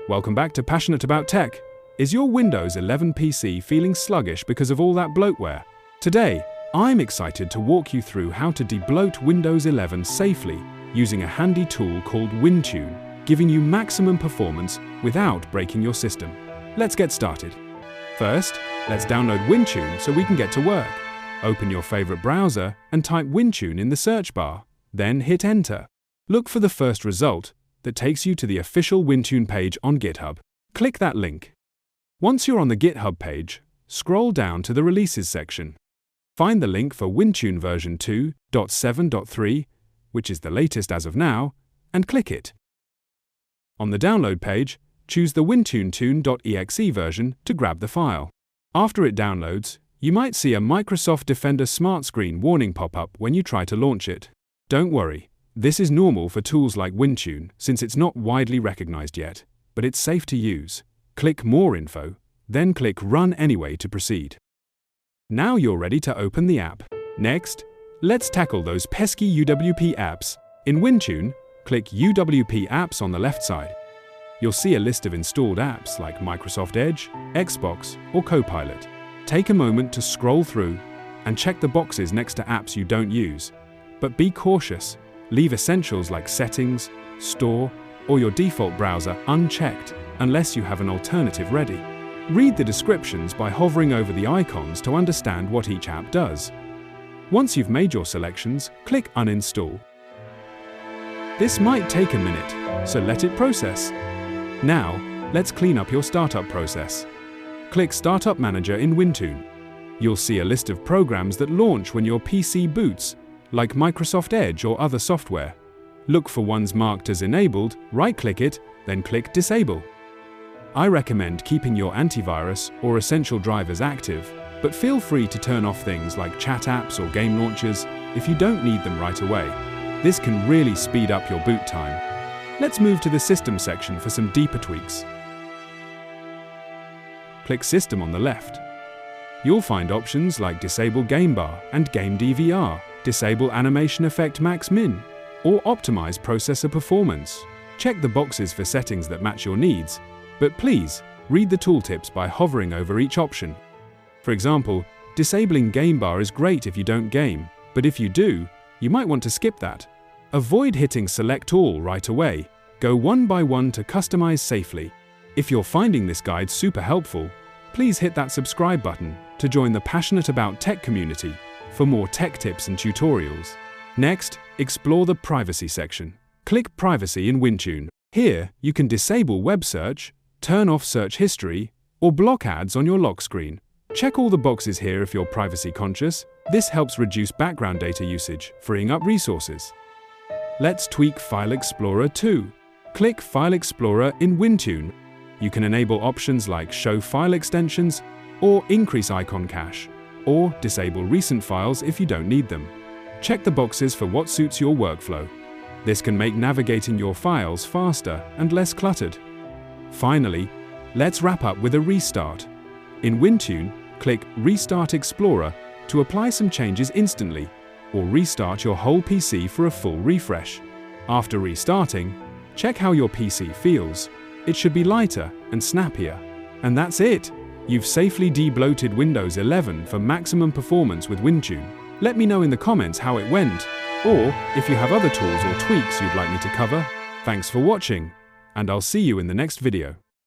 Welcome back to Passionate About Tech. Is your Windows 11 PC feeling sluggish because of all that bloatware? Today, I'm excited to walk you through how to debloat Windows 11 safely using a handy tool called WinTune, giving you maximum performance without breaking your system. Let's get started. First, let's download WinTune so we can get to work. Open your favorite browser and type WinTune in the search bar, then hit Enter. Look for the first result that takes you to the official WinTune page on GitHub. Click that link. Once you're on the GitHub page, scroll down to the Releases section. Find the link for WinTune version 2.7.3, which is the latest as of now, and click it. On the download page, choose the WinTune.exe version to grab the file. After it downloads, you might see a Microsoft Defender Smart Screen warning pop up when you try to launch it. Don't worry. This is normal for tools like WinTune since it's not widely recognized yet, but it's safe to use. Click More Info, then click Run Anyway to proceed. Now you're ready to open the app. Next, let's tackle those pesky UWP apps. In WinTune, click UWP Apps on the left side. You'll see a list of installed apps like Microsoft Edge, Xbox, or Copilot. Take a moment to scroll through and check the boxes next to apps you don't use. But be cautious. Leave essentials like Settings, Store, or your default browser unchecked unless you have an alternative ready. Read the descriptions by hovering over the icons to understand what each app does. Once you've made your selections, click Uninstall. This might take a minute, so let it process. Now, let's clean up your startup process. Click Startup Manager in WinTune. You'll see a list of programs that launch when your PC boots, like Microsoft Edge or other software. Look for ones marked as enabled, right-click it, then click Disable. I recommend keeping your antivirus or essential drivers active, but feel free to turn off things like chat apps or game launchers if you don't need them right away. This can really speed up your boot time. Let's move to the System section for some deeper tweaks. Click System on the left. You'll find options like Disable Game Bar and Game DVR, Disable Animation Effect Max Min, or optimize processor performance. Check the boxes for settings that match your needs, but please read the tooltips by hovering over each option. For example, disabling Game Bar is great if you don't game, but if you do, you might want to skip that. Avoid hitting Select All right away. Go one by one to customize safely. If you're finding this guide super helpful, please hit that subscribe button to join the Passionate About Tech community for more tech tips and tutorials. Next, explore the Privacy section. Click Privacy in WinTune. Here, you can disable web search, turn off search history, or block ads on your lock screen. Check all the boxes here if you're privacy conscious. This helps reduce background data usage, freeing up resources. Let's tweak File Explorer too. Click File Explorer in WinTune. You can enable options like Show File Extensions or Increase Icon Cache, or disable recent files if you don't need them. Check the boxes for what suits your workflow. This can make navigating your files faster and less cluttered. Finally, let's wrap up with a restart. In WinTune, click Restart Explorer to apply some changes instantly, or restart your whole PC for a full refresh. After restarting, check how your PC feels. It should be lighter and snappier. And that's it! You've safely debloated Windows 11 for maximum performance with WinTune. Let me know in the comments how it went, or if you have other tools or tweaks you'd like me to cover. Thanks for watching, and I'll see you in the next video.